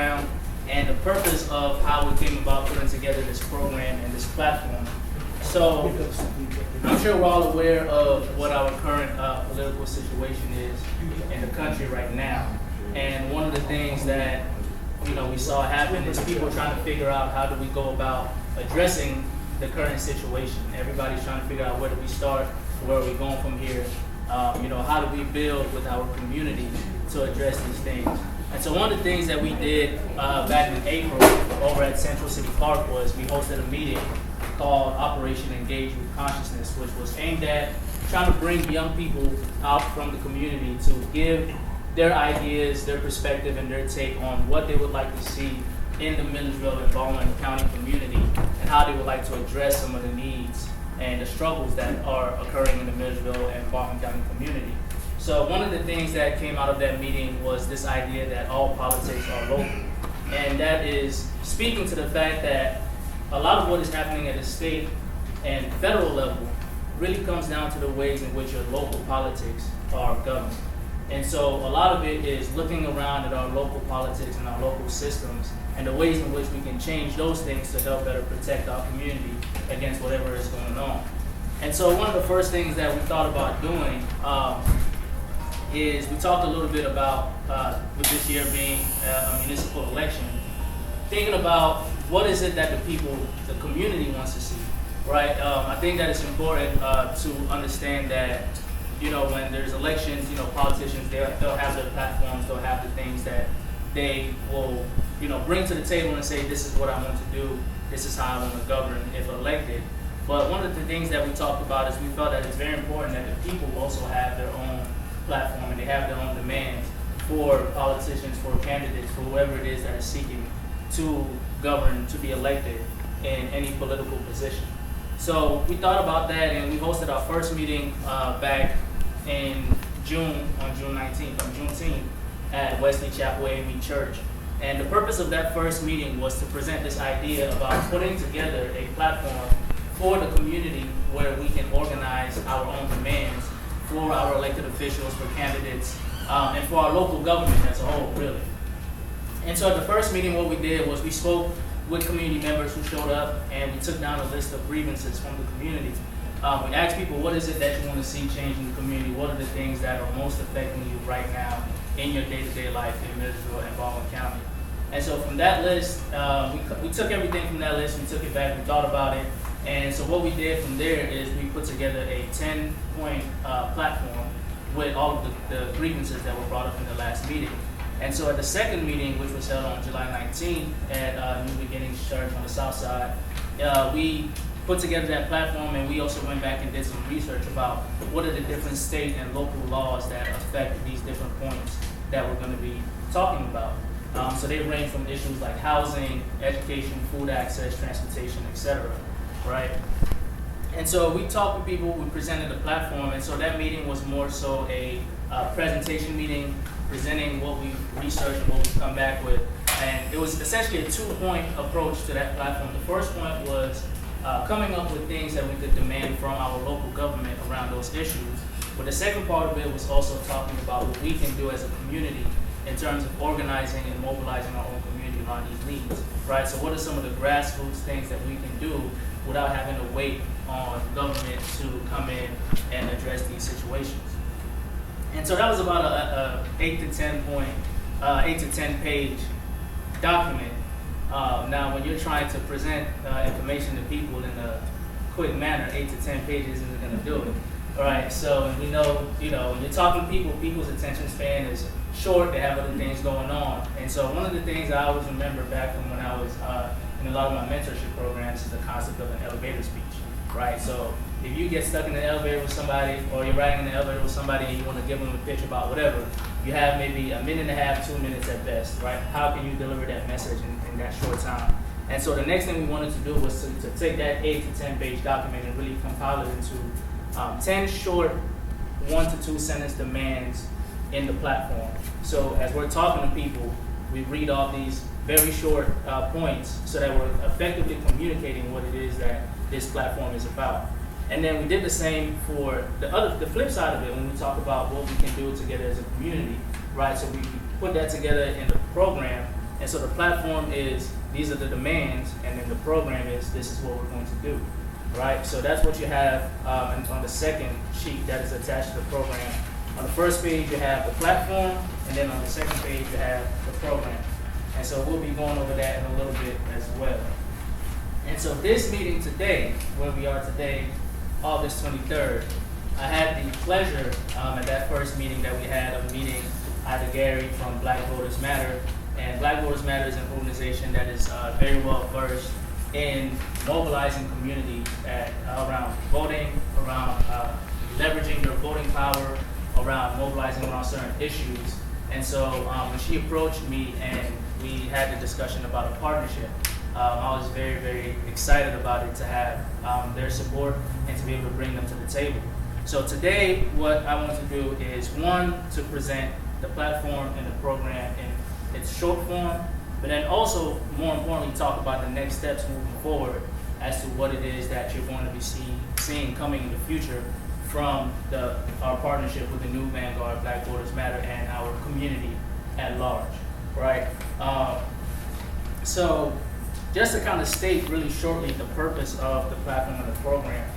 background and the purpose of how we came about putting together this program and this platform. So I'm sure we're all aware of what our current political situation is in the country right now. And one of the things that we saw happen is people trying to figure out how do we go about addressing the current situation. Everybody's trying to figure out where do we start, where are we going from here. How do we build with our community to address these things? And so one of the things that we did back in April over at Central City Park was we hosted a meeting called Operation Engage with Consciousness, which was aimed at trying to bring young people out from the community to give their ideas, their perspective, and their take on what they would like to see in the Milledgeville and Baldwin County community and how they would like to address some of the needs and the struggles that are occurring in the Milledgeville and Baldwin County community. So one of the things that came out of that meeting was this idea that all politics are local. And that is speaking to the fact that a lot of what is happening at the state and federal level really comes down to the ways in which your local politics are governed. And so a lot of it is looking around at our local politics and our local systems and the ways in which we can change those things to help better protect our community against whatever is going on. And so one of the first things that we thought about doing is we talked a little bit about, with this year being a municipal election, thinking about what is it that the community wants to see, right? I think that it's important to understand that, when there's elections, politicians, they'll have their platforms, they'll have the things that they will, bring to the table and say, this is what I want to do, this is how I want to govern if elected. But one of the things that we talked about is we felt that it's very important that the people also have their own platform and they have their own demands for politicians, for candidates, for whoever it is that is seeking to govern, to be elected in any political position. So we thought about that and we hosted our first meeting back in June, on June 19th, on Juneteenth, at Wesley Chapel AME Church. And the purpose of that first meeting was to present this idea about putting together a platform for the community where we can organize our own demands for our elected officials, for candidates, and for our local government as a whole, really. And so at the first meeting, what we did was we spoke with community members who showed up, and we took down a list of grievances from the community. We asked people, what is it that you want to see change in the community? What are the things that are most affecting you right now in your day-to-day life in Milledgeville and Baldwin County? And so from that list, we took everything from that list, we took it back, we thought about it, and so what we did from there is we put together a 10-point platform with all of the grievances that were brought up in the last meeting. And so at the second meeting, which was held on July 19th at New Beginnings Church on the South Side, we put together that platform, and we also went back and did some research about what are the different state and local laws that affect these different points that we're going to be talking about. So they range from issues like housing, education, food access, transportation, etc. Right? And so we talked to people, we presented the platform, and so that meeting was more so a presentation meeting, presenting what we researched and what we've come back with. And it was essentially a 2-point approach to that platform. The first point was coming up with things that we could demand from our local government around those issues. But the second part of it was also talking about what we can do as a community in terms of organizing and mobilizing our own community around these needs, right? So what are some of the grassroots things that we can do without having to wait on government to come in and address these situations? And so that was about a 8 to 10 page document. Now, when you're trying to present information to people in a quick manner, 8 to 10 pages isn't going to do it. All right. So we know, when you're talking to people, people's attention span is short. They have other things going on. And so one of the things I always remember back from when I was in a lot of my mentorship programs is the concept of an elevator speech. Right. So if you get stuck in the elevator with somebody, or you're riding in the elevator with somebody and you want to give them a pitch about whatever, you have maybe a minute and a half, 2 minutes at best, right? How can you deliver that message in that short time? And so the next thing we wanted to do was to take that 8 to 10 page document and really compile it into 10 short 1 to 2 sentence demands in the platform. So as we're talking to people, we read off these very short points so that we're effectively communicating what it is that this platform is about. And then we did the same for the flip side of it when we talk about what we can do together as a community, right? So we put that together in the program. And so the platform is, these are the demands, and then the program is, this is what we're going to do, right? So that's what you have on the second sheet that is attached to the program. On the first page, you have the platform, and then on the second page, you have the program. And so we'll be going over that in a little bit as well. And so this meeting today, where we are today, August 23rd, I had the pleasure at that first meeting that we had of meeting Ida Gary from Black Voters Matter. And Black Voters Matter is an organization that is very well versed in mobilizing community around voting, around leveraging their voting power, around mobilizing around certain issues. And so when she approached me and we had the discussion about a partnership, I was very, very excited about it, to have their support and to be able to bring them to the table. So today, what I want to do is, one, to present the platform and the program in its short form, but then also, more importantly, talk about the next steps moving forward as to what it is that you're going to be seeing coming in the future from our partnership with the new Vanguard, Black Voters Matter, and our community at large, right? So just to kind of state really shortly the purpose of the platform and the program.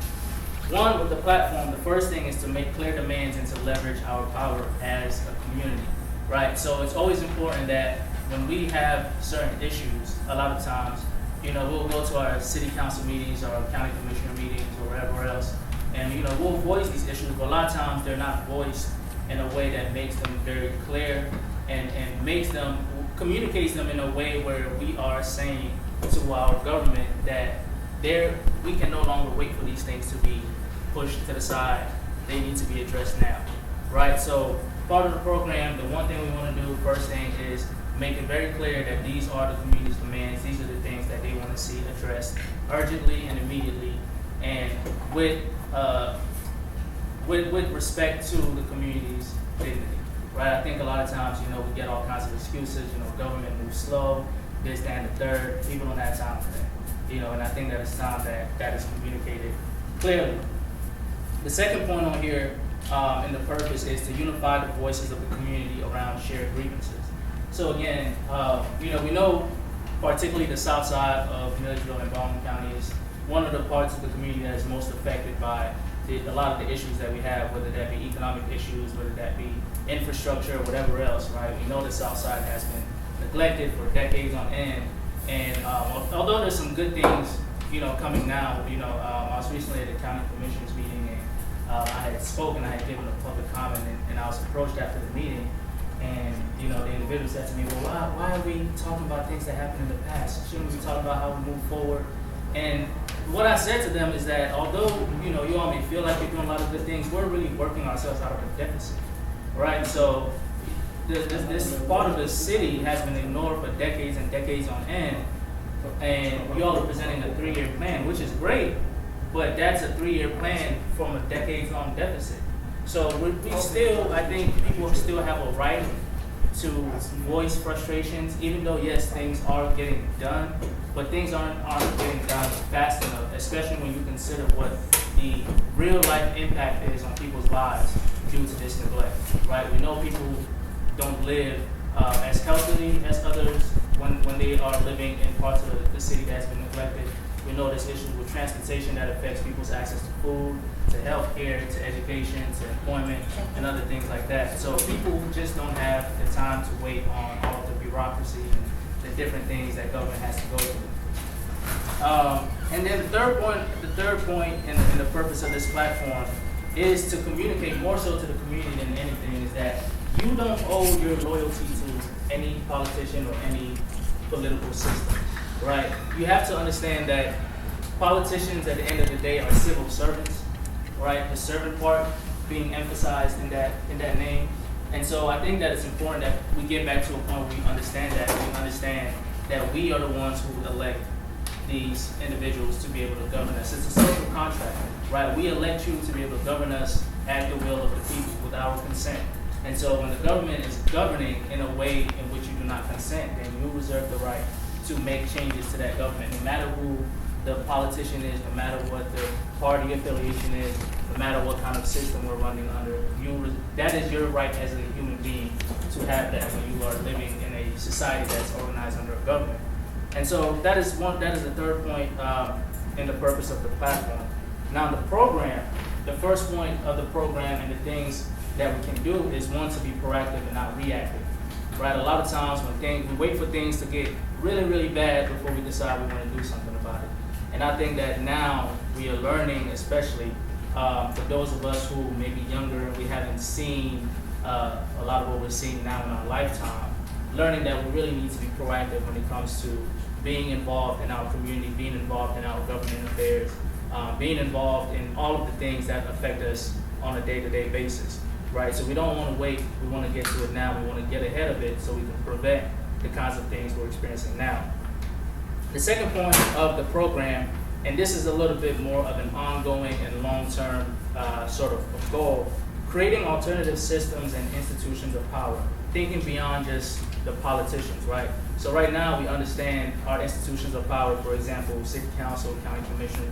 One, with the platform, the first thing is to make clear demands and to leverage our power as a community, right? So it's always important that when we have certain issues, a lot of times, we'll go to our city council meetings or our county commissioner meetings or wherever else, and we'll voice these issues, but a lot of times they're not voiced in a way that makes them very clear and communicates them in a way where we are saying to our government that we can no longer wait for these things to be pushed to the side. They need to be addressed now, right? So part of the program, the one thing we want to do, first thing, is make it very clear that these are the community's demands. These are the things that they want to see addressed urgently and immediately, and with respect to the community's dignity, right? I think a lot of times, we get all kinds of excuses. Government moves slow, this, that, and the third. People don't have time for that. And I think that it's time that is communicated clearly. The second point on here in the purpose is to unify the voices of the community around shared grievances. So again, we know particularly the south side of Milledgeville and Baldwin County is one of the parts of the community that is most affected by a lot of the issues that we have, whether that be economic issues, whether that be infrastructure, or whatever else, right? We know the south side has been neglected for decades on end. And although there's some good things, coming now, I was recently at the county commissioners meeting, and I had spoken, I had given a public comment, and I was approached after the meeting, and the individual said to me, well, why are we talking about things that happened in the past? Shouldn't we be talking about how we move forward? And what I said to them is that although you all may feel like you're doing a lot of good things, we're really working ourselves out of a deficit, right? So this part of the city has been ignored for decades and decades on end, and you all are presenting a 3-year plan, which is great, but that's a 3-year plan from a decades-long deficit. So we still, I think people still have a right to voice frustrations, even though, yes, things are getting done, but things aren't getting done fast enough, especially when you consider what the real-life impact is on people's lives due to this neglect, right? We know people don't live as healthily as others when they are living in parts of the city that's been neglected. We know there's issues with transportation that affects people's access to food, to health care, to education, to employment, and other things like that. So people just don't have the time to wait on all of the bureaucracy and the different things that government has to go through. And then the third point in the purpose of this platform is to communicate more so to the community than anything, is that you don't owe your loyalty to any politician or any political system, right? You have to understand that politicians at the end of the day are civil servants, right? The servant part being emphasized in that name. And so I think that it's important that we get back to a point where we understand that we are the ones who elect these individuals to be able to govern us. It's a social contract, right? We elect you to be able to govern us at the will of the people with our consent. And so when the government is governing in a way in which you do not consent, then you reserve the right to make changes to that government, no matter who the politician is, no matter what the party affiliation is, no matter what kind of system we're running under. That is your right as a human being to have that when you are living in a society that's organized under government. And so that is the third point in the purpose of the platform. Now the program, the first point of the program and the things that we can do is one, to be proactive and not reactive. Right? A lot of times we wait for things to get really, really bad before we decide we want to do something about it. And I think that now we are learning, especially for those of us who may be younger and we haven't seen a lot of what we're seeing now in our lifetime, learning that we really need to be proactive when it comes to being involved in our community, being involved in our government affairs, being involved in all of the things that affect us on a day-to-day basis, right? So we don't want to wait, we want to get to it now, we want to get ahead of it so we can prevent the kinds of things we're experiencing now. The second point of the program, and this is a little bit more of an ongoing and long-term sort of goal, creating alternative systems and institutions of power, thinking beyond just the politicians, right? So right now we understand our institutions of power, for example, city council, county commission,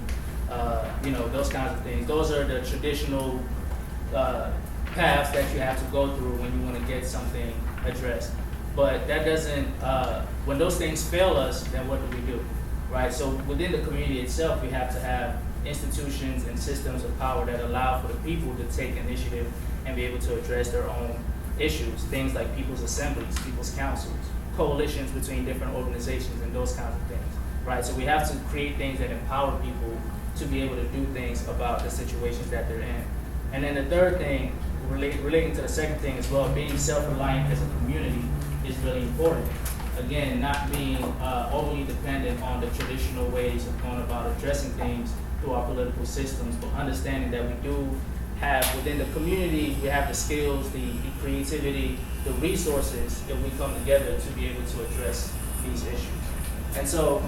those kinds of things. Those are the traditional paths that you have to go through when you want to get something addressed. But that doesn't, when those things fail us, then what do? Right? So within the community itself, we have to have institutions and systems of power that allow for the people to take initiative and be able to address their own issues. Things like people's assemblies, people's councils, coalitions between different organizations, and those kinds of things. Right? So we have to create things that empower people to be able to do things about the situations that they're in. And then the third thing, relating to the second thing as well, being self-reliant as a community is really important. Again, not being overly dependent on the traditional ways of going about addressing things through our political systems, but understanding that we do have within the community, we have the skills, the creativity, the resources if we come together to be able to address these issues. And so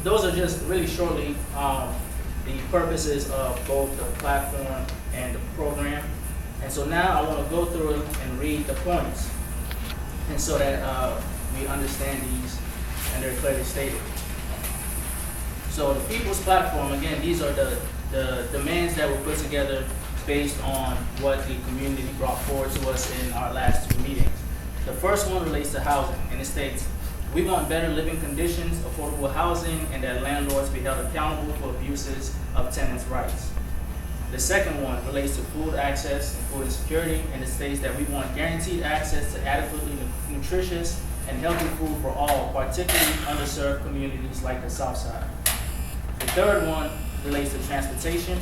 those are just really shortly the purposes of both the platform and the program. And so now I want to go through it and read the points, and so that we understand these and they're clearly stated. So the People's Platform, again, these are the demands that were put together based on what the community brought forward to us in our last two meetings. The first one relates to housing, and it states, we want better living conditions, affordable housing, and that landlords be held accountable for abuses of tenants' rights. The second one relates to food access and food insecurity, and it states that we want guaranteed access to adequately nutritious and healthy food for all, particularly underserved communities like the South Side. The third one relates to transportation.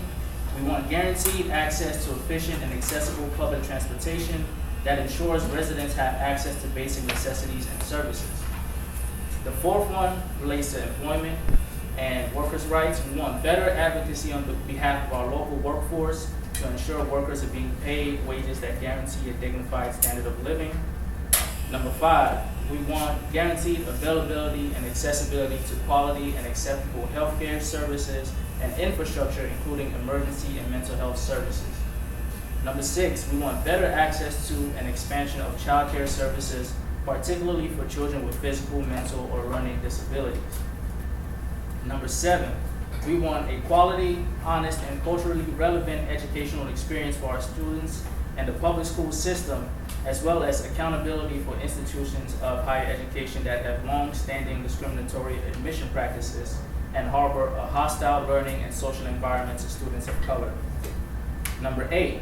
We want guaranteed access to efficient and accessible public transportation that ensures residents have access to basic necessities and services. The fourth one relates to employment and workers' rights. We want better advocacy on behalf of our local workforce to ensure workers are being paid wages that guarantee a dignified standard of living. Number 5, we want guaranteed availability and accessibility to quality and acceptable healthcare services and infrastructure, including emergency and mental health services. Number 6, we want better access to and expansion of child care services, particularly for children with physical, mental, or learning disabilities. Number 7, we want a quality, honest, and culturally relevant educational experience for our students and the public school system, as well as accountability for institutions of higher education that have long-standing discriminatory admission practices and harbor a hostile learning and social environment to students of color. Number 8,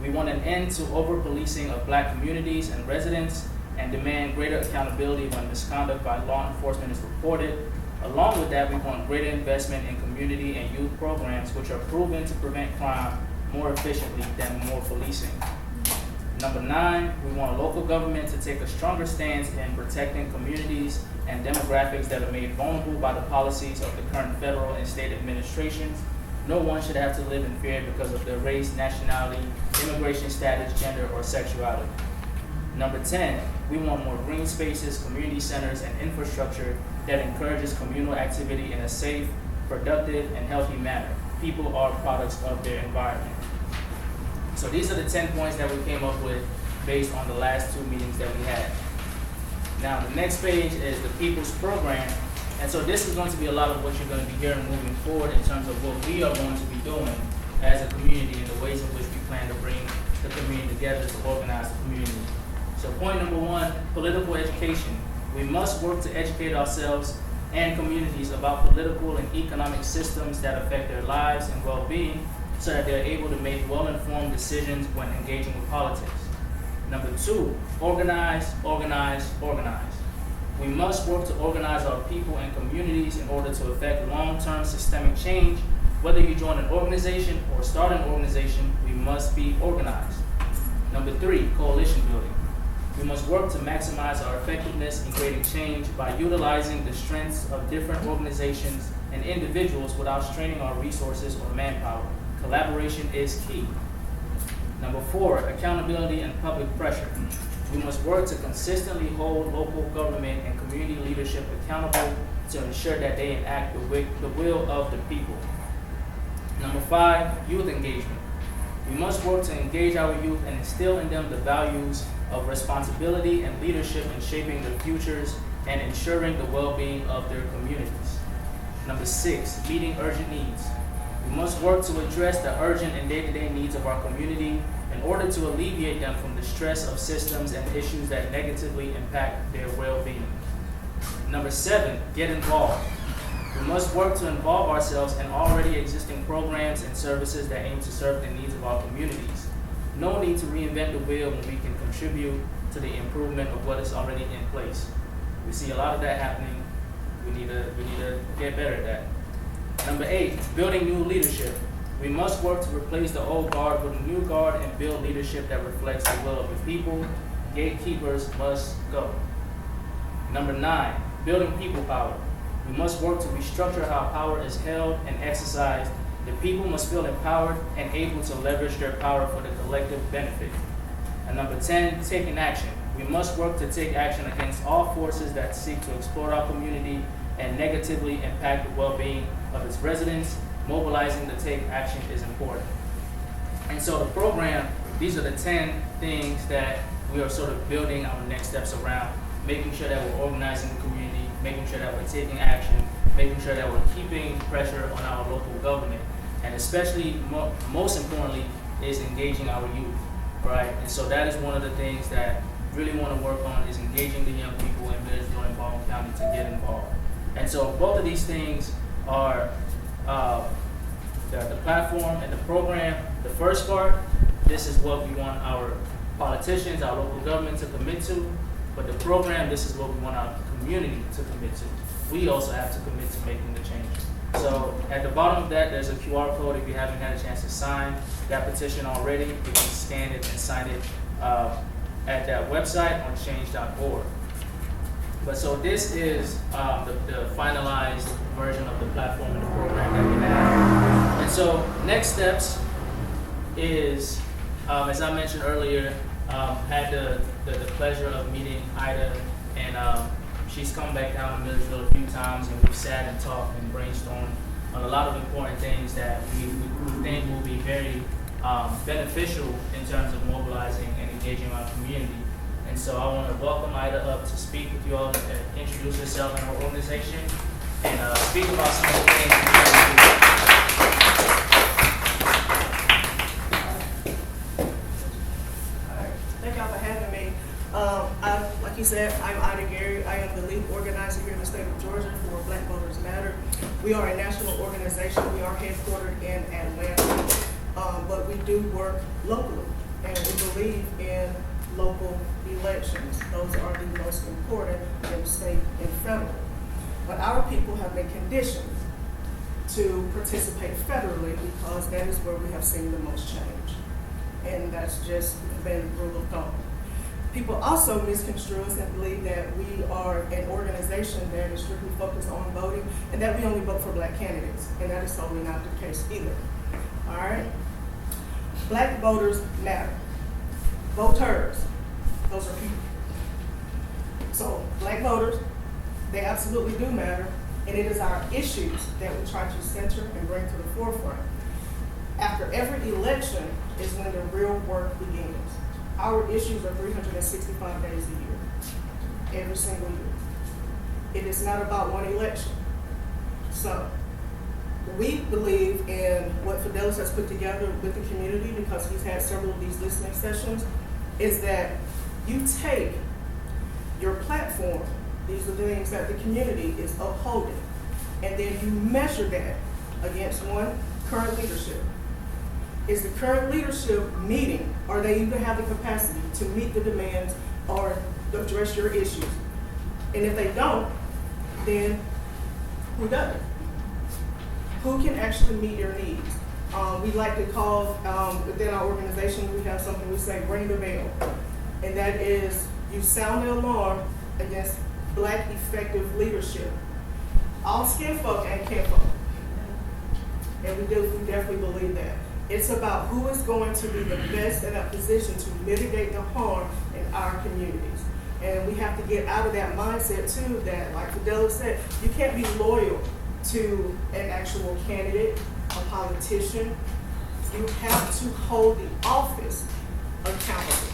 we want an end to over-policing of Black communities and residents and demand greater accountability when misconduct by law enforcement is reported. Along with that, we want greater investment in community and youth programs which are proven to prevent crime more efficiently than more policing. Number 9, we want local government to take a stronger stance in protecting communities and demographics that are made vulnerable by the policies of the current federal and state administrations. No one should have to live in fear because of their race, nationality, immigration status, gender, or sexuality. Number 10, we want more green spaces, community centers, and infrastructure that encourages communal activity in a safe, productive, and healthy manner. People are products of their environment. So these are the 10 points that we came up with based on the last 2 meetings that we had. Now the next page is the People's Program. And so this is going to be a lot of what you're going to be hearing moving forward in terms of what we are going to be doing as a community and the ways in which we plan to bring the community together to organize the community. So point number 1, political education. We must work to educate ourselves and communities about political and economic systems that affect their lives and well-being so that they're able to make well-informed decisions when engaging with politics. Number 2, organize, organize, organize. We must work to organize our people and communities in order to effect long-term systemic change. Whether you join an organization or start an organization, we must be organized. Number 3, coalition building. We must work to maximize our effectiveness in creating change by utilizing the strengths of different organizations and individuals without straining our resources or manpower. Collaboration is key. Number 4, accountability and public pressure. We must work to consistently hold local government and community leadership accountable to ensure that they enact the will of the people. Number 5, youth engagement. We must work to engage our youth and instill in them the values of responsibility and leadership in shaping their futures and ensuring the well-being of their communities. Number 6, meeting urgent needs. We must work to address the urgent and day-to-day needs of our community in order to alleviate them from the stress of systems and issues that negatively impact their well-being. Number 7, get involved. We must work to involve ourselves in already existing programs and services that aim to serve the needs of our communities. No need to reinvent the wheel when we can contribute to the improvement of what is already in place. We see a lot of that happening. We need to get better at that. Number 8, building new leadership. We must work to replace the old guard with a new guard and build leadership that reflects the will of the people. Gatekeepers must go. Number 9, building people power. We must work to restructure how power is held and exercised. The people must feel empowered and able to leverage their power for the collective benefit. And number 10, taking action. We must work to take action against all forces that seek to exploit our community and negatively impact the well-being of its residents. Mobilizing to take action is important. And so the program, these are the 10 things that we are sort of building our next steps around, making sure that we're organizing the community, making sure that we're taking action, making sure that we're keeping pressure on our local government, and especially, most importantly, is engaging our youth, right? And so that is one of the things that really want to work on, is engaging the young people in Milledgeville and Baldwin County to get involved. And so both of these things are the platform and the program. The first part, this is what we want our politicians, our local government to commit to. But the program, this is what we want our community to commit to. We also have to commit to making the change. So at the bottom of that, there's a QR code. If you haven't had a chance to sign that petition already, you can scan it and sign it at that website on change.org. But so this is the finalized version of the platform and the program that we have. And so next steps is, as I mentioned earlier, had the pleasure of meeting Ida, and she's come back down to Milledgeville a few times, and we've sat and talked and brainstormed on a lot of important things that we think will be very beneficial in terms of mobilizing and engaging our community. And so I want to welcome Ida up to speak with you all, and introduce herself and her organization, and speak about some of the things we're trying to do. Thank y'all for having me. Like you said, I'm Ida Gary. I am the lead organizer here in the state of Georgia for Black Voters Matter. We are a national organization. We are headquartered in Atlanta, but we do work locally, and we believe in local elections. Those are the most important in state and federal. But our people have been conditioned to participate federally because that is where we have seen the most change. And that's just been the rule of thumb. People also misconstrue us and believe that we are an organization that is strictly focused on voting and that we only vote for Black candidates. And that is totally not the case either. All right? Black voters matter. Voters, those are people. So Black voters, they absolutely do matter, and it is our issues that we try to center and bring to the forefront. After every election is when the real work begins. Our issues are 365 days a year, every single year. It is not about one election. So we believe in what Fidelis has put together with the community, because he's had several of these listening sessions, is that you take your platform These are the things that the community is upholding. And then you measure that against one, current leadership. Is the current leadership meeting, or they even have the capacity to meet the demands or address your issues? And if they don't, then who doesn't? Who can actually meet your needs? We like to call, within our organization, we have something we say, ring the bell. And that is, you sound the alarm against Black effective leadership. All skin folk and kin folk. And we definitely believe that. It's about who is going to be the best in that position to mitigate the harm in our communities. And we have to get out of that mindset too, that like Fidela said, you can't be loyal to an actual candidate, a politician. You have to hold the office accountable.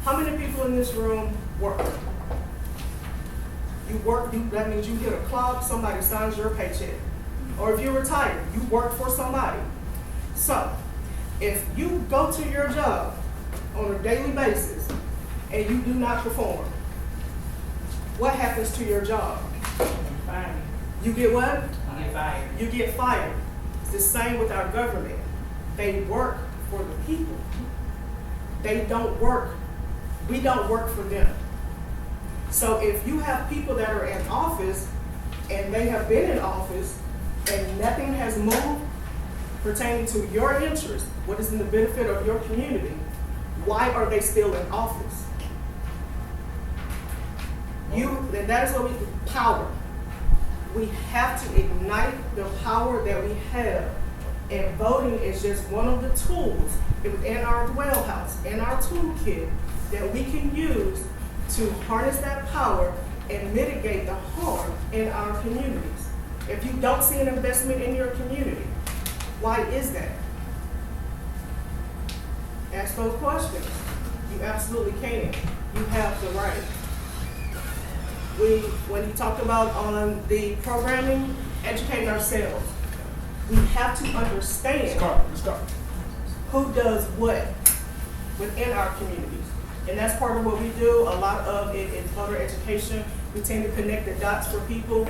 How many people in this room work? You work, that means you hit a clock, somebody signs your paycheck. Or if you're retired, you work for somebody. So, if you go to your job on a daily basis and you do not perform, what happens to your job? Fired. You get what? I get fired. You get fired. It's the same with our government. They work for the people. They don't work. We don't work for them. So if you have people that are in office and they have been in office and nothing has moved pertaining to your interest, what is in the benefit of your community, why are they still in office? And that is what we do, power. We have to ignite the power that we have. And voting is just one of the tools in our dwell house, in our toolkit, that we can use to harness that power and mitigate the harm in our communities. If you don't see an investment in your community, why is that? Ask those questions. You absolutely can. You have the right. When he talked about on the programming, educating ourselves, we have to understand who does what within our communities. And that's part of what we do. A lot of it is voter education. We tend to connect the dots for people.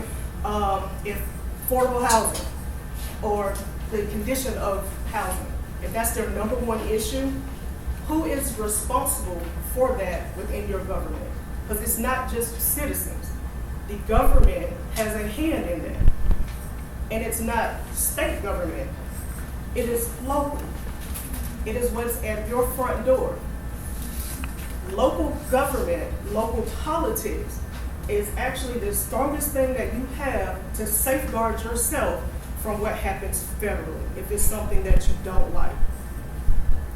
If affordable housing or the condition of housing, if that's their number one issue, who is responsible for that within your government? Because it's not just citizens. The government has a hand in that. And it's not state government. It is local. It is what's at your front door. Local government, local politics is actually the strongest thing that you have to safeguard yourself from what happens federally, if it's something that you don't like.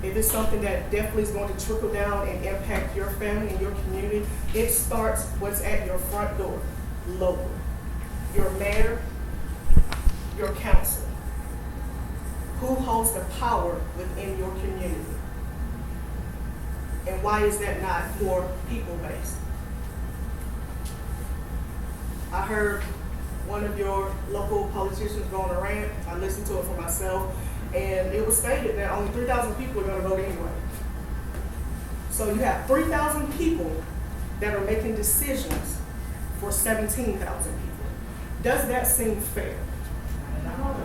If it's something that definitely is going to trickle down and impact your family and your community, it starts what's at your front door, local. Your mayor, your council. Who holds the power within your community? And why is that not more people-based? I heard one of your local politicians go on a rant. I listened to it for myself, and it was stated that only 3,000 people are going to vote anyway. So you have 3,000 people that are making decisions for 17,000 people. Does that seem fair? No.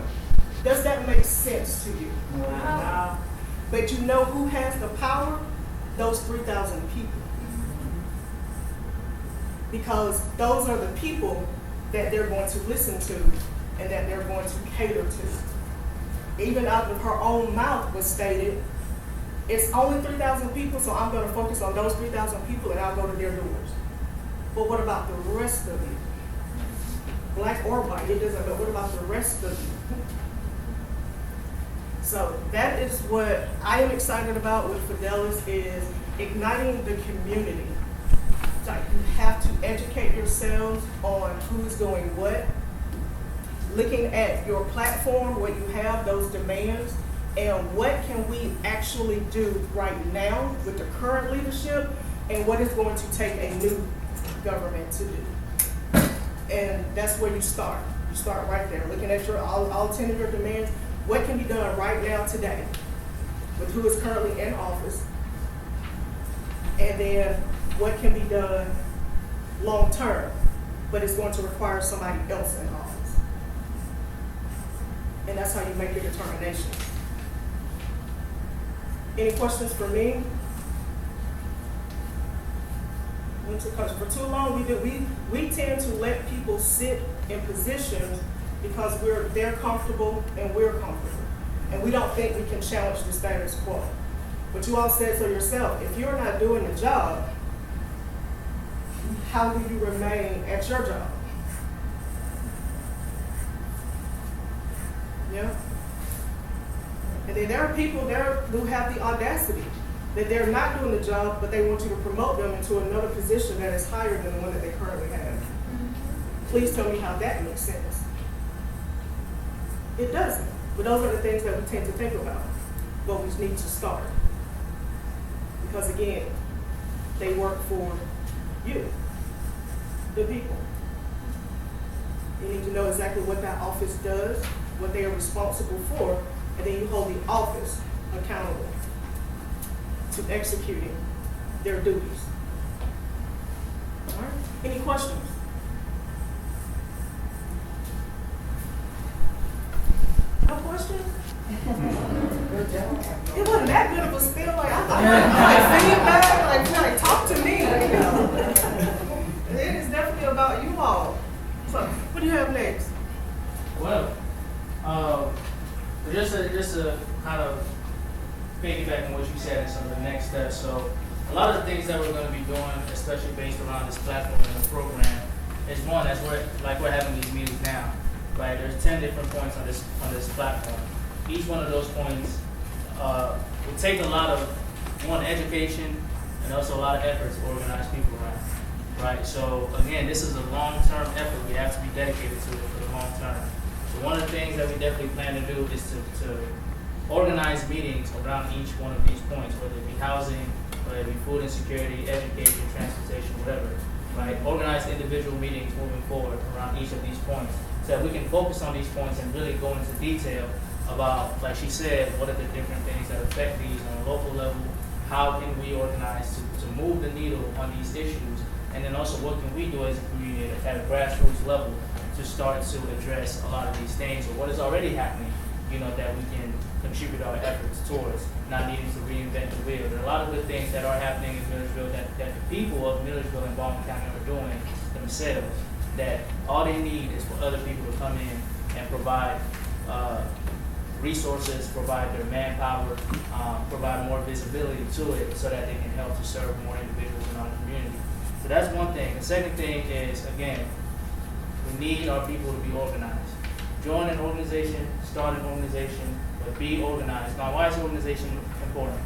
Does that make sense to you? No. But you know who has the power? Those 3,000 people. Because those are the people that they're going to listen to and that they're going to cater to. Even out of her own mouth was stated, it's only 3,000 people, so I'm going to focus on those 3,000 people and I'll go to their doors. But what about the rest of you? Black or white, it doesn't matter. What about the rest of you? So that is what I am excited about with Fidelis, is igniting the community. It's like you have to educate yourselves on who's doing what, looking at your platform, what you have, those demands, and what can we actually do right now with the current leadership, and what is going to take a new government to do. And that's where you start. You start right there, looking at your all 10 of your demands. What can be done right now today with who is currently in office? And then what can be done long term but it's going to require somebody else in office. And that's how you make your determination. Any questions for me? Because for too long we tend to let people sit in positions because they're comfortable and we're comfortable. And we don't think we can challenge the status quo. But you all said so yourself, if you're not doing the job, how do you remain at your job? Yeah. And then there are people there who have the audacity that they're not doing the job, but they want you to promote them into another position that is higher than the one that they currently have. Please tell me how that makes sense. It doesn't. But those are the things that we tend to think about. But we need to start. Because again, they work for you, the people. You need to know exactly what that office does, what they are responsible for, and then you hold the office accountable to executing their duties. All right? Any questions? No questions? It wasn't that good of a spiel. Like I thought, like feedback, like talk to me. You know? It is definitely about you all. So, what do you have next? Well, just to kind of piggyback on what you said and some of the next steps. So, a lot of the things that we're going to be doing, especially based around this platform and the program, is one, as we're having these meetings now, right? There's 10 different points on this platform. Each one of those points will take a lot of, one, education and also a lot of effort to organize people around, right? So again, this is a long-term effort. We have to be dedicated to it for the long term. So one of the things that we definitely plan to do is to organize meetings around each one of these points, whether it be housing, whether it be food insecurity, education, transportation, whatever, right? Organize individual meetings moving forward around each of these points so that we can focus on these points and really go into detail about, like she said, what are the different things that affect these on a local level, how can we organize to move the needle on these issues, and then also what can we do as a community at a grassroots level to start to address a lot of these things, or what is already happening, you know, that we can contribute our efforts towards, not needing to reinvent the wheel. There are a lot of good things that are happening in Milledgeville that the people of Milledgeville and Baldwin County are doing themselves, that all they need is for other people to come in and provide resources, provide their manpower, provide more visibility to it so that they can help to serve more individuals in our community. So that's one thing. The second thing is, again, we need our people to be organized. Join an organization, start an organization, but be organized. Now, why is organization important?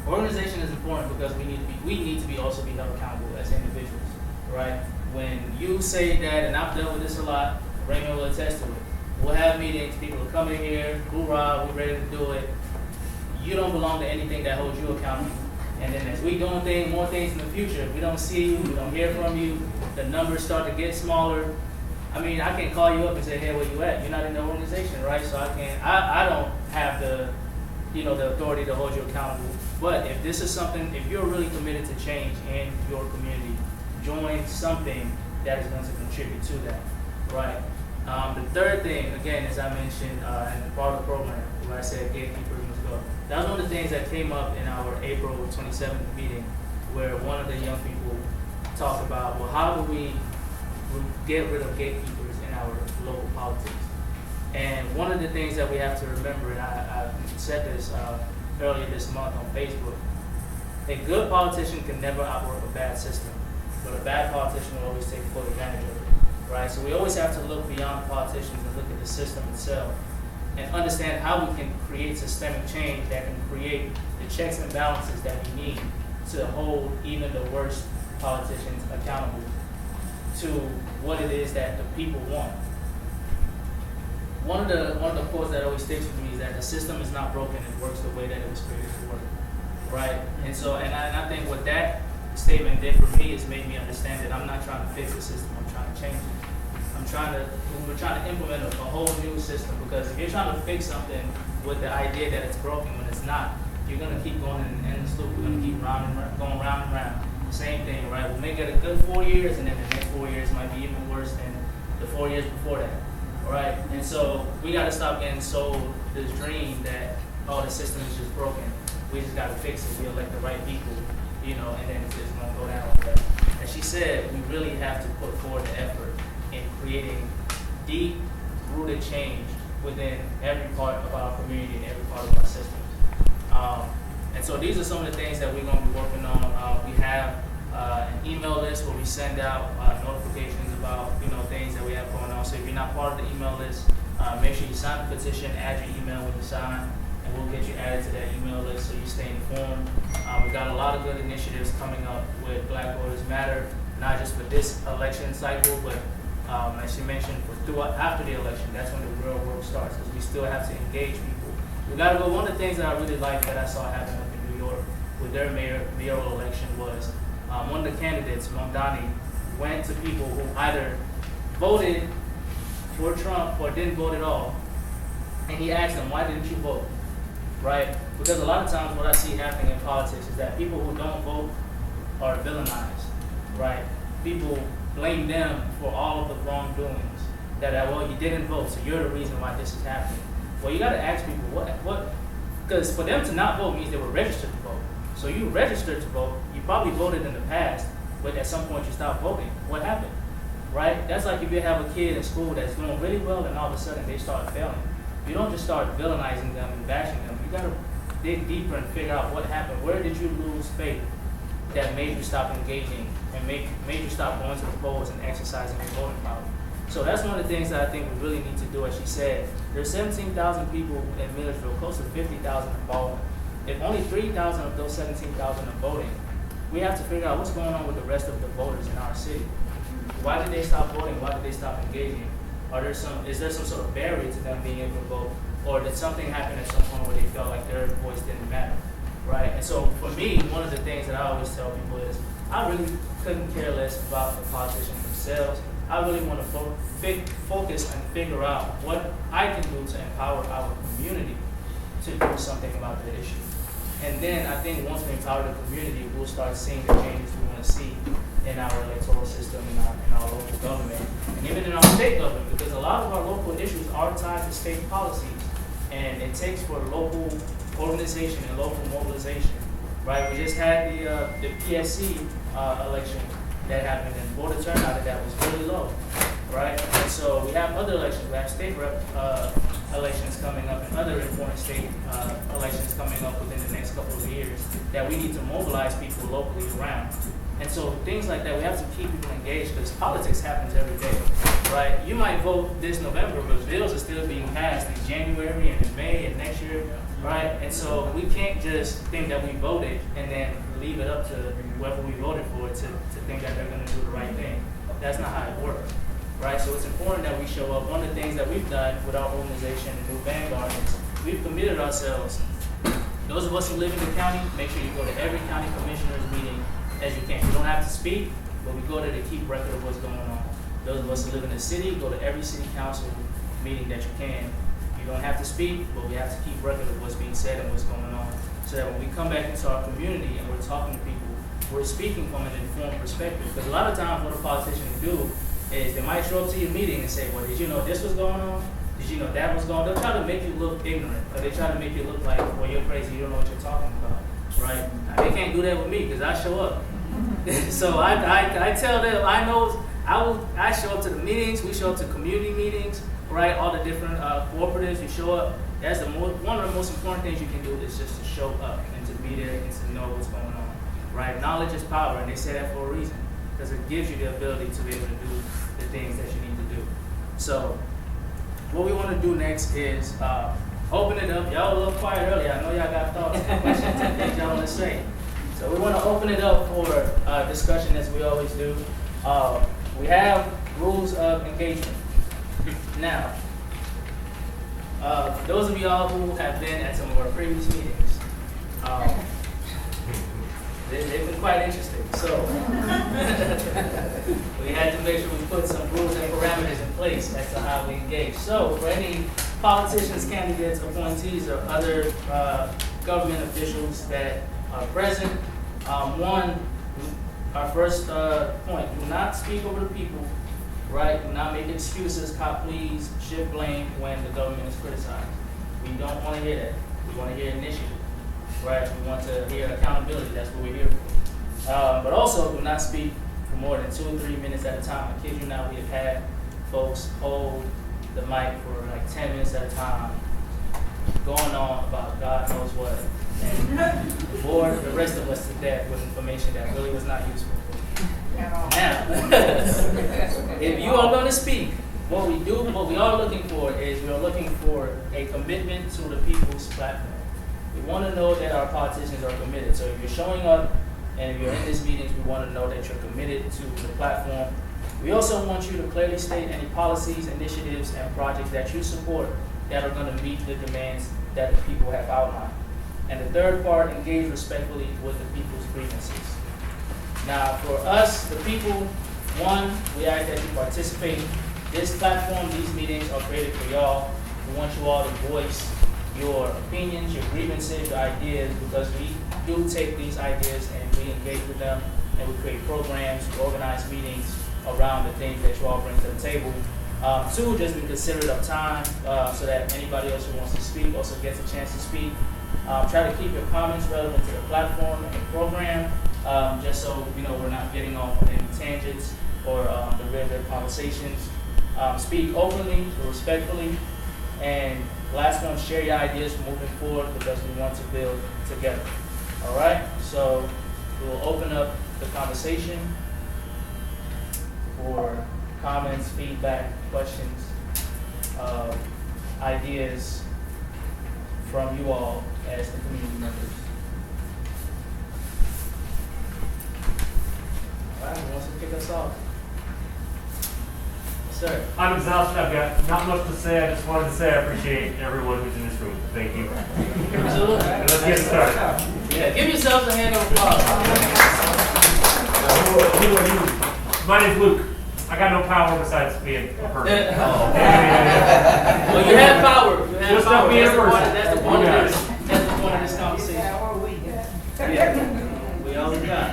Organization is important because we need to be also be held accountable as individuals, right? When you say that, and I've dealt with this a lot, Raymond will attest to it. We'll have meetings, people will come in here, hoorah, we're ready to do it. You don't belong to anything that holds you accountable. And then as we doing more things in the future, if we don't see you, we don't hear from you, the numbers start to get smaller. I mean, I can call you up and say, hey, where you at? You're not in the organization, right? So I don't have the authority to hold you accountable. But if this is something, if you're really committed to change in your community, join something that is going to contribute to that, right? The third thing, again, as I mentioned in part of the program, where I said gatekeepers must go. That was one of the things that came up in our April 27th meeting, where one of the young people talked about, well, how do we get rid of gatekeepers in our local politics? And one of the things that we have to remember, and I said this earlier this month on Facebook, a good politician can never outwork a bad system, but a bad politician will always take full advantage of it. Right, so we always have to look beyond politicians and look at the system itself and understand how we can create systemic change that can create the checks and balances that we need to hold even the worst politicians accountable to what it is that the people want. One of the quotes that always sticks with me is that the system is not broken, it works the way that it was created to work. Right? And so I think what that statement did for me is made me understand that I'm not trying to fix the system, I'm trying to change it. We're trying to implement a whole new system, because if you're trying to fix something with the idea that it's broken when it's not, you're going to keep going in an endless loop. We're going to keep going round and round. Same thing, right? We'll make it a good 4 years and then the next 4 years might be even worse than the 4 years before that, right? And so we got to stop getting sold this dream that, oh, the system is just broken. We just got to fix it. We elect the right people, you know, and then it's just going to go down like that. As she said, we really have to put forward the effort in creating deep-rooted change within every part of our community and every part of our systems. And so these are some of the things that we're going to be working on. We have an email list where we send out notifications about, you know, things that we have going on. So if you're not part of the email list, make sure you sign the petition, add your email when you sign, and we'll get you added to that email list so you stay informed. We've got a lot of good initiatives coming up with Black Voters Matter, not just for this election cycle, but as you mentioned, after the election, that's when the real work starts, because we still have to engage people. We got to go. One of the things that I really liked that I saw happen up in New York with their mayoral election was one of the candidates, Mamdani, went to people who either voted for Trump or didn't vote at all, and he asked them, why didn't you vote? Right? Because a lot of times what I see happening in politics is that people who don't vote are villainized, right? People blame them for all of the wrongdoings. Well, you didn't vote, so you're the reason why this is happening. Well, you got to ask people what, because for them to not vote means they were registered to vote. So you registered to vote, you probably voted in the past, but at some point you stopped voting. What happened? Right? That's like if you have a kid in school that's doing really well and all of a sudden they start failing. You don't just start villainizing them and bashing them. You got to dig deeper and figure out what happened. Where did you lose faith that made you stop engaging and made you stop going to the polls and exercising your voting power? So that's one of the things that I think we really need to do. As she said, there's 17,000 people in Milledgeville, close to 50,000 involved. If only 3,000 of those 17,000 are voting, we have to figure out what's going on with the rest of the voters in our city. Why did they stop voting? Why did they stop engaging? Is there some sort of barrier to them being able to vote? Or did something happen at some point where they felt like their voice didn't matter? Right? And so for me, one of the things that I always tell people is I really couldn't care less about the politicians themselves. I really want to focus and figure out what I can do to empower our community to do something about the issue. And then I think once we empower the community, we'll start seeing the changes we want to see in our electoral system, in our local government, and even in our state government, because a lot of our local issues are tied to state policies, and it takes for local organization and local mobilization, right? We just had the PSC election that happened, and voter turnout at that was really low, right? And so we have other elections. We have state rep elections coming up and other important state elections coming up within the next couple of years that we need to mobilize people locally around. And so things like that, we have to keep people engaged because politics happens every day, right? You might vote this November, but bills are still being passed in January and in May and next year, right? And so we can't just think that we voted and then leave it up to whoever we voted for to think that they're going to do the right thing. That's not how it works, right? So it's important that we show up. One of the things that we've done with our organization, the new Vanguard, is we've committed ourselves. Those of us who live in the county, make sure you go to every county commissioner's meeting as you can. You don't have to speak, but we go there to keep record of what's going on. Those of us who live in the city, go to every city council meeting that you can. You don't have to speak, but we have to keep record of what's being said and what's going on, so that when we come back into our community and we're talking to people, we're speaking from an informed perspective. Because a lot of times what a politician do is they might show up to your meeting and say, well, did you know this was going on? Did you know that was going on? They'll try to make you look ignorant, or they try to make you look like, well, you're crazy, you don't know what you're talking about, right? Now, they can't do that with me because I show up. So I tell them, I show up to the meetings, we show up to community meetings, right? All the different cooperatives, you show up. That's one of the most important things you can do is just to show up and to be there and to know what's going on, right? Knowledge is power, and they say that for a reason, because it gives you the ability to be able to do the things that you need to do. So what we want to do next is open it up. Y'all were a little quiet earlier. I know y'all got thoughts and questions and things y'all want to say. So we want to open it up for discussion as we always do. We have rules of engagement. Now, for those of y'all who have been at some of our previous meetings, they've been quite interesting. So we had to make sure we put some rules and parameters in place as to how we engage. So for any politicians, candidates, appointees, or other government officials that are present, one, our first point, do not speak over the people, right? Do not make excuses, cop pleas, shift blame when the government is criticized. We don't want to hear that. We want to hear initiative, right? We want to hear accountability. That's what we're here for. But also, do not speak for more than 2 or 3 minutes at a time. I kid you not, we have had folks hold the mic for like 10 minutes at a time, going on about God knows what, and bored the rest of us to death with information that really was not useful. Now, if you are going to speak, what we are looking for is we are looking for a commitment to the people's platform. We want to know that our politicians are committed. So if you're showing up and if you're in these meetings, we want to know that you're committed to the platform. We also want you to clearly state any policies, initiatives, and projects that you support that are going to meet the demands that the people have outlined. And the third part, engage respectfully with the people's grievances. Now, for us, the people, one, we ask that you participate. This platform, these meetings are created for y'all. We want you all to voice your opinions, your grievances, your ideas, because we do take these ideas and we engage with them, and we create programs, we organize meetings around the things that you all bring to the table. Two, just be considerate of time so that anybody else who wants to speak also gets a chance to speak. Try to keep your comments relevant to the platform and the program, just so we're not getting off on any tangents or derivative conversations. Speak openly, respectfully, and last one, share your ideas for moving forward because we want to build together. All right, so we will open up the conversation for comments, feedback, questions, ideas from you all as the community members. All right, who wants to kick us off? Yes, sir. I'm exhausted. I've got not much to say. I just wanted to say I appreciate everyone who's in this room. Thank you. Absolutely. And let's get started. Yeah, give yourselves a hand of applause. Who are you? My name's Luke. I got no power besides being a person. Well, you have power. You have Just power. don't be a person. That's the point You of got this. That's the point of this conversation. Yeah, we all got.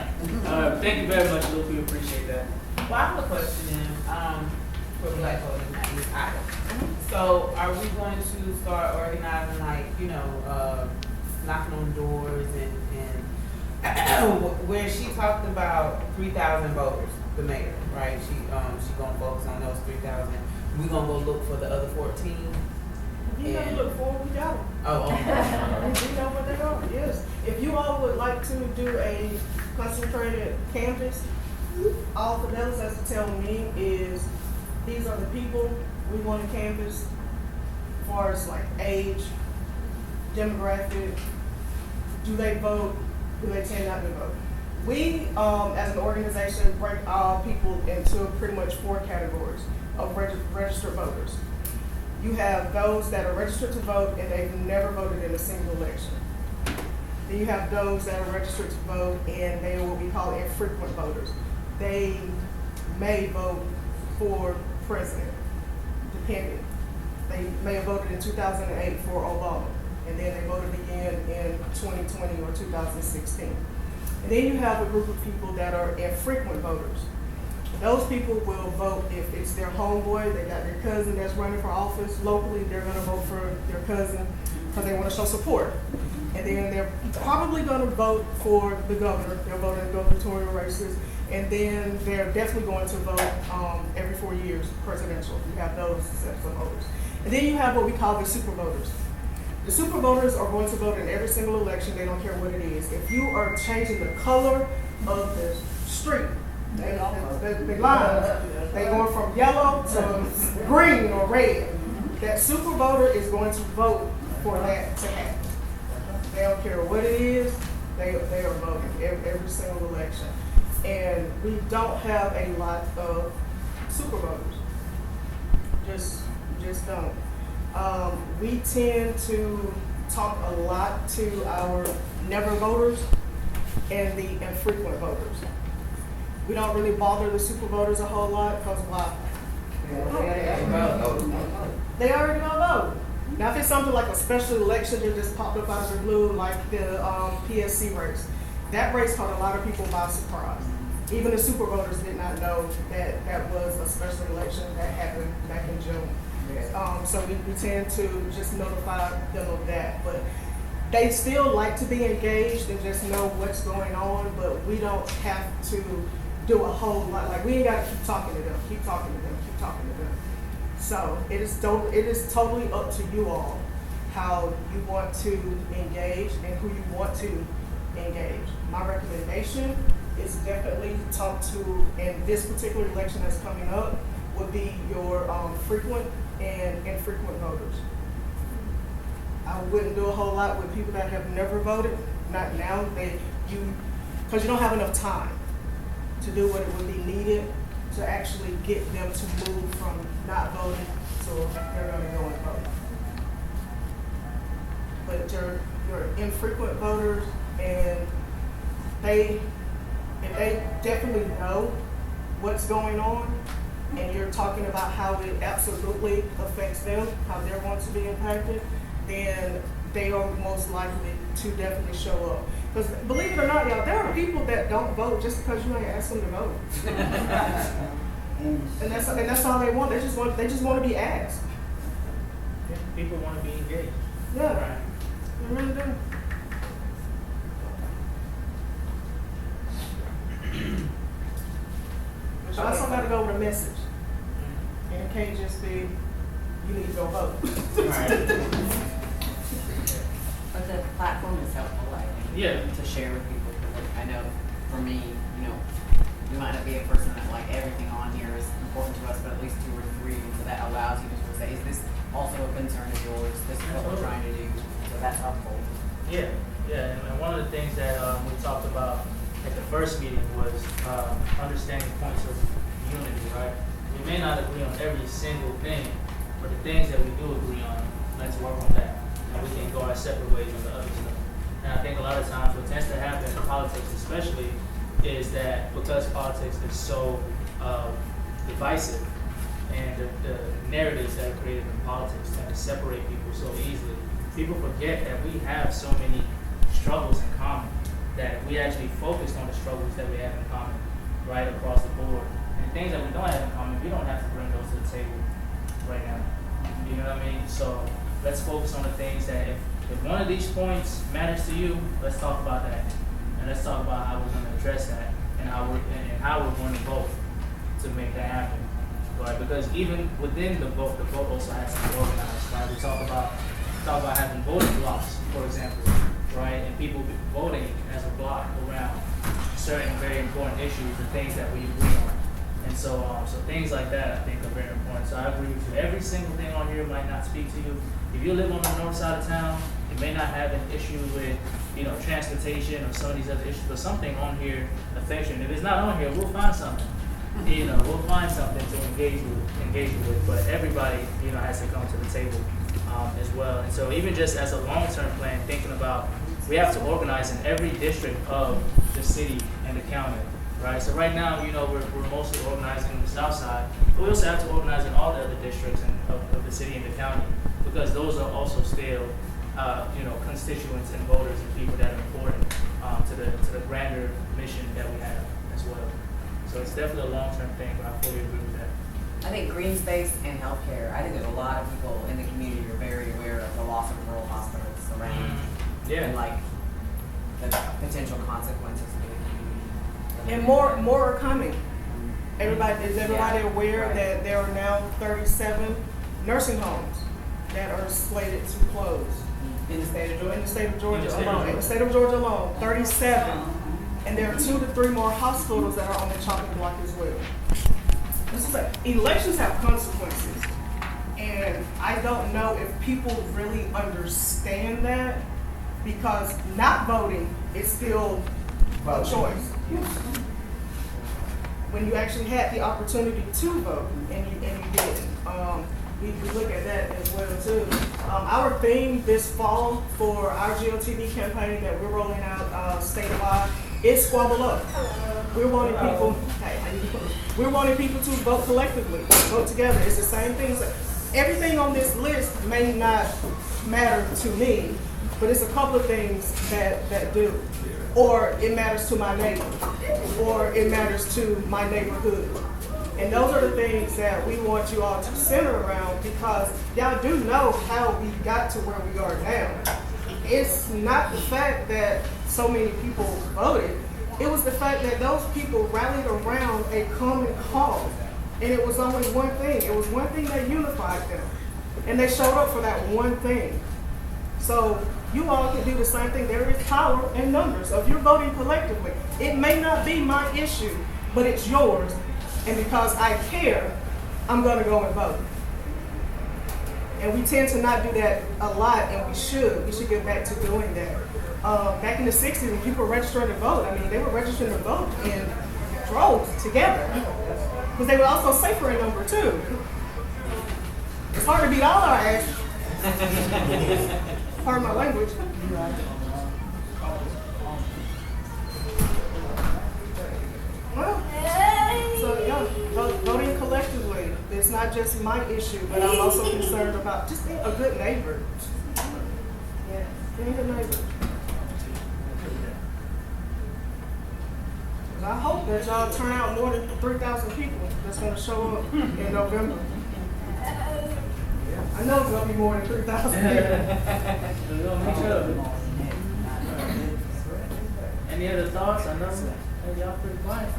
Thank you very much, Luke. We appreciate that. Well, I have a question for Black voters in this item. So, are we going to start organizing, knocking on doors and where she talked about 3,000 voters, the mayor, right? She gonna focus on those 3,000. We gonna go look for the other 14. You gotta look forward, we got them. Oh, We know what they are, yes. If you all would like to do a concentrated canvas, all Fidelis has to tell me is, these are the people we want to canvas as far as like age, demographic, do they vote, do they tend not to vote. We, as an organization, break all people into pretty much 4 categories of registered voters. You have those that are registered to vote and they've never voted in a single election. Then you have those that are registered to vote and they are what we call infrequent voters. They may vote for president, depending. They may have voted in 2008 for Obama, and then they voted again in 2020 or 2016. And then you have a group of people that are infrequent voters. Those people will vote if it's their homeboy, they got their cousin that's running for office locally, they're gonna vote for their cousin because they want to show support. And then they're probably gonna vote for the governor, they'll vote in gubernatorial races, and then they're definitely going to vote every 4 years presidential. You have those sets of voters. And then you have what we call the super voters. The super voters are going to vote in every single election, they don't care what it is. If you are changing the color of the street, the lines, they going from yellow to green or red. That super voter is going to vote for that to happen. They don't care what it is, they are voting every single election. And we don't have a lot of super voters. Just don't. We tend to talk a lot to our never voters and the infrequent voters. We don't really bother the super voters a whole lot because why? They already gonna vote. Now if it's something like a special election that just popped up out of the blue, like the PSC race, that race caught a lot of people by surprise. Even the super voters did not know that that was a special election that happened back in June. So we tend to just notify them of that, but they still like to be engaged and just know what's going on, but we don't have to do a whole lot, like we ain't gotta keep talking to them, keep talking to them, keep talking to them. So it is totally up to you all how you want to engage and who you want to engage. My recommendation is definitely talk to, in this particular election that's coming up, would be your frequent and infrequent voters. I wouldn't do a whole lot with people that have never voted, not now, because you don't have enough time to do what it would be needed to actually get them to move from not voting to they're gonna go and vote. But your infrequent voters, and if they definitely know what's going on, and you're talking about how it absolutely affects them, how they're going to be impacted, then they are most likely to definitely show up. Because believe it or not, y'all, there are people that don't vote just because you ain't asked them to vote. and that's all they want. They just want to be asked. Yeah, people want to be engaged. Yeah, Right. they really do. But you also got to go with a message. And it can't just be, you need to go vote. But the platform is helpful, I think. Yeah. To share with people. Like, I know for me, we might not be a person that like everything on here is important to us, but at least 2 or 3, and so that allows you to sort of say, is this also a concern of yours? This is what we're trying to do. So that's helpful. Yeah, and one of the things that we talked about at the first meeting was understanding points of unity, right? We may not agree on every single thing, but the things that we do agree on, let's work on that. And we can go our separate ways on the other stuff. And I think a lot of times what tends to happen in politics especially is that because politics is so divisive, and the narratives that are created in politics tend to separate people so easily, people forget that we have so many struggles in common, that we actually focused on the struggles that we have in common right across the board. And things that we don't have in common, we don't have to bring those to the table right now. You know what I mean? So let's focus on the things that if one of these points matters to you, let's talk about that. And let's talk about how we're going to address that and how we're going to vote to make that happen. Right? Because even within the vote also has to be organized. Right? We talk about having voting blocks, for example, right? And people voting as a block around certain very important issues and things that we agree on. And so things like that I think are very important. So I agree with you. Every single thing on here might not speak to you. If you live on the north side of town, you may not have an issue with transportation or some of these other issues, but something on here affects you. And if it's not on here, we'll find something. We'll find something to engage you with. But everybody, has to come to the table as well. And so even just as a long-term plan, thinking about we have to organize in every district of the city and the county, right? So right now, we're mostly organizing in the south side, but we also have to organize in all the other districts of the city and the county, because those are also still, constituents and voters and people that are important to the grander mission that we have as well. So it's definitely a long-term thing, but I fully agree with that. I think green space and healthcare, I think there's a lot of people in the community who are very aware of the loss of rural hospitals around and like the potential consequences for the community. And more are coming. Is everybody aware right. that there are now 37 nursing homes that are slated to close In the state of Georgia? in the state of Georgia In the state of alone? Georgia. In the state of Georgia alone, 37. And there are 2 to 3 more hospitals that are on the chopping block as well. Elections have consequences, and I don't know if people really understand that, because not voting is still a choice. When you actually had the opportunity to vote and you didn't. We look at that as well too. Our theme this fall for our GOTV campaign that we're rolling out statewide is Squabble Up. We're wanting people. We're wanting people to vote collectively, vote together. It's the same things. Everything on this list may not matter to me, but it's a couple of things that do. Or it matters to my neighbor, or it matters to my neighborhood. And those are the things that we want you all to center around, because y'all do know how we got to where we are now. It's not the fact that so many people voted. It was the fact that those people rallied around a common cause. And it was only one thing. It was one thing that unified them. And they showed up for that one thing. So you all can do the same thing. There is power in numbers. So if you're voting collectively, it may not be my issue, but it's yours. And because I care, I'm going to go and vote. And we tend to not do that a lot, and we should. We should get back to doing that. Back in the 60s, when people were registering to vote, I mean, they were registering to vote in droves together. Because they were also safer in number too. It's hard to beat all our ass. Pardon my language. Well, so yeah, voting collectively is not just my issue, but I'm also concerned about just being a good neighbor. Yeah, being a good neighbor. I hope that y'all turn out more than 3,000 people that's going to show up in November. I know it's going to be more than 3,000 people. We're gonna make sure. Any other thoughts? I know y'all pretty quiet.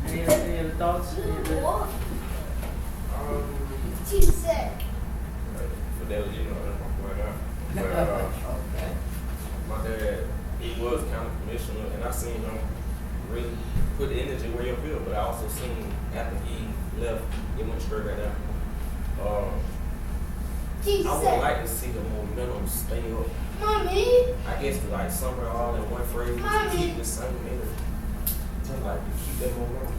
Any other thoughts? Fidelity, you know, that's my point out. But my dad, he was county commissioner, and I seen him really put the energy where you feel, but I also seen after he left, it went straight right down. I would like to see the momentum stay up. Mommy. I guess like somewhere all in one phrase, just keep the same energy. Just like to keep that momentum going.